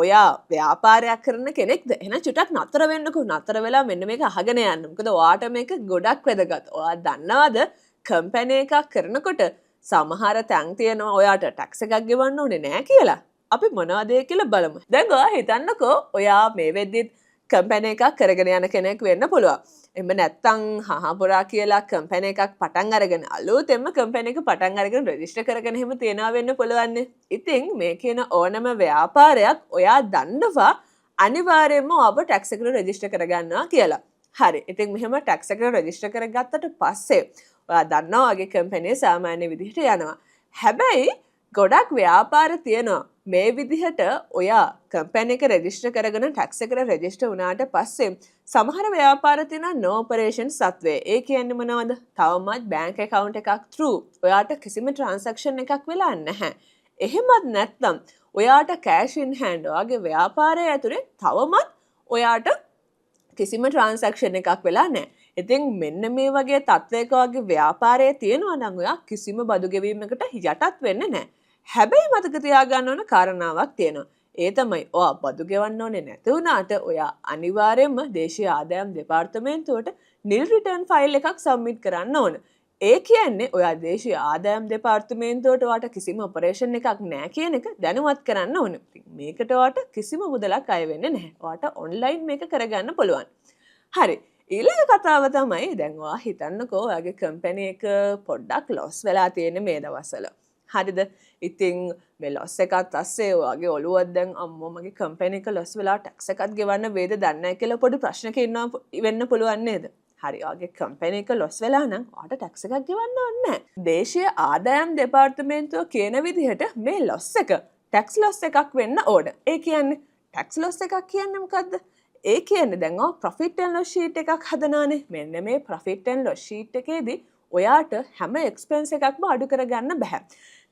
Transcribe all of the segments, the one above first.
ඔයා ව්‍යාපාරයක් කරන කෙනෙක්ද? එහෙනම් චුට්ටක් නතර වෙන්නකෝ. නතර වෙලා මෙන්න මේක අහගෙන යන්න. මොකද ඔයාට මේක ගොඩක් වැදගත්. ඔයා දන්නවද කම්පැනි එකක් කරනකොට සමහර තැන් තියෙනවා ඔයාට ටැක්ස් එකක් ගෙවන්න ඕනේ නෑ කියලා. අපි මොනවද ඒ කියලා බලමු. දැන් ඔයා හිතන්නකෝ ඔයා මේ වෙද්දිත් කම්පැනි එකක් කරගෙන යන කෙනෙක් වෙන්න පුළුවන්. එහෙම නැත්නම් හහපොරා කියලා කම්පැනි එකක් පටන් අරගෙන අලුතෙන්ම කම්පැනි එක පටන් අරගෙන රෙජිස්ටර් කරගෙන එහෙම තියනවා වෙන්න පුළුවන්. ඉතින් මේ කියන ඕනම ව්‍යාපාරයක් ඔයා දන්නවා අනිවාර්යයෙන්ම ඔබ ටැක්ස් එකට රෙජිස්ටර් කරගන්නවා කියලා. හරි. ඉතින් මෙහෙම ටැක්ස් එකට රෙජිස්ටර් කරගත්තට පස්සේ ඔයා දන්නවා වගේ කම්පැනි සාමාන්‍ය විදිහට යනවා. හැබැයි ගොඩක් ව්‍යාපාර තියෙනවා. මේ විදිහට ඔයා කම්පැනි එක රෙජිස්ටර් කරගෙන ටැක්ස් එකට රෙජිස්ටර් වුණාට පස්සේ සමහර ව්‍යාපාර තියෙනවා no operation සත්වේ. ඒ කියන්නේ මොනවද? තවමත් බැංක් account එකක් through ඔයාට කිසිම transaction එකක් වෙලා නැහැ. එහෙමත් නැත්නම් ඔයාට cash in hand ඔයාගේ ව්‍යාපාරය ඇතුලේ තවමත් ඔයාට කිසිම transaction එකක් වෙලා නැහැ. ඉතින් මෙන්න මේ වගේ තත්ත්වයක වගේ ව්‍යාපාරයේ තියෙනවා නම් ඔයා කිසිම බදු ගෙවීමකට යටත් වෙන්නේ නැහැ. හැබැයි මතක තියාගන්න ඕන කාරණාවක් තියෙනවා. ඒ තමයි ඔයා බදු ගෙවන්න ඕනේ නැති වුණාට ඔයා අනිවාර්යයෙන්ම දේශීය ආදායම් දෙපාර්තමේන්තුවට නිල් රිටර්න් ෆයිල් එකක් සබ්මිට් කරන්න ඕන. ඒ කියන්නේ ඔයා දේශීය ආදායම් දෙපාර්තමේන්තුවට ඔයාට කිසිම ඔපරේෂන් එකක් නැහැ කියන එක දැනුවත් කරන්න ඕන. මේකට ඔයාට කිසිම මුදලක් අය වෙන්නේ නැහැ. ඔයාට ඔන්ලයින් මේක කරගන්න පුළුවන්. හරි. ඊළඟ කතාව තමයි දැන් ඔයා හිතන්නකෝ ඔයාගේ කම්පැනි එක පොඩ්ඩක් ලොස් වෙලා තියෙන මේ දවස්වල. හරිද? ඉතින් මේ ලොස් එකත් අස්සේ ඔයාගේ ඔළුවත් දැන් අම්මෝ මගේ කම්පැනි එක ලොස් වෙලා ටැක්ස් එකක් ගෙවන්න වේද දන්නේ නැහැ කියලා පොඩි ප්‍රශ්නක ඉන්නවා වෙන්න පුළුවන් නේද? හරි. ඔයාගේ කම්පැනි එක ලොස් වෙලා නම් ඔයාට ටැක්ස් එකක් ගෙවන්න ඕනේ නැහැ. දේශීය ආදායම් දෙපාර්තමේන්තුව කියන විදිහට මේ ලොස් එක ටැක්ස් ලොස් එකක් වෙන්න ඕන. ඒ කියන්නේ ටැක්ස් ලොස් එකක් කියන්නේ මොකද්ද? ඒ කියන්නේ දැන් ඔය ප්‍රොෆිට් ඇන්ඩ් ලොස් ෂීට් එකක් හදනවානේ. මෙන්න මේ ප්‍රොෆිට් ඇන්ඩ් ලොස් ෂීට් එකේදී ඔයාට හැම එක්ස්පෙන්ස් එකක්ම අඩු කරගන්න බෑ.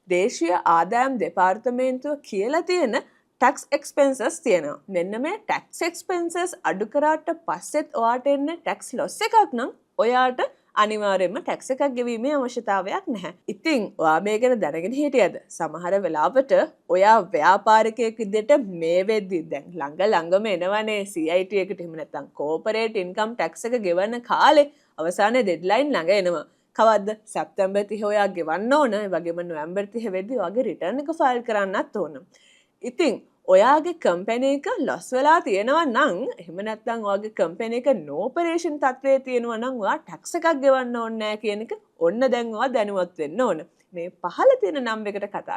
දේශීය ආදායම් දෙපාර්තමේන්තුව කියලා තියෙන ටැක්ස් එක්ස්පෙන්සස් තියෙනවා. මෙන්න මේ ටැක්ස් එක්ස්පෙන්සස් අඩු කරාට පස්සෙත් ඔයාට එන්නේ ටැක්ස් ලොස් එකක් නම් ඔයාට අනිවාර්යයෙන්ම ටැක්ස් එකක් ගෙවීමේ අවශ්‍යතාවයක් නැහැ. ඉතින් ඔයා මේ ගැන දැනගෙන හිටියද? සමහර වෙලාවට ඔයා ව්‍යාපාරිකයෙක් විදිහට මේ වෙද්දි දැන් ළඟම එනවනේ CIT එකට එහෙම නැත්නම් කෝපරේට් ඉන්කම් ටැක්ස් එක ගෙවන කාලේ අවසානයේ ඩෙඩ්ලයින් ළඟ එනවා. කවද්ද? සැප්තැම්බර් 30 ඔයා ගෙවන්න ඕන. ඒ වගේම නොවැම්බර් 30 වෙද්දී ඔයාගේ රිටර්න් එක ෆයිල් කරන්නත් ඕන. ඉතින් ඔයාගේ කම්පැනි එක ලොස් වෙලා තියෙනවා නම් එහෙම නැත්නම් ඔයාගේ කම්පැනි එක නෝ ඔපරේෂන් තත්ත්වයේ තියෙනවා නම් ඔයා ටැක්ස් එකක් ගෙවන්න ඕනේ නැහැ කියන එක ඔන්න දැන් ඔයා දැනුවත් වෙන්න ඕන. මේ පහළ තියෙන නම් එකට කතා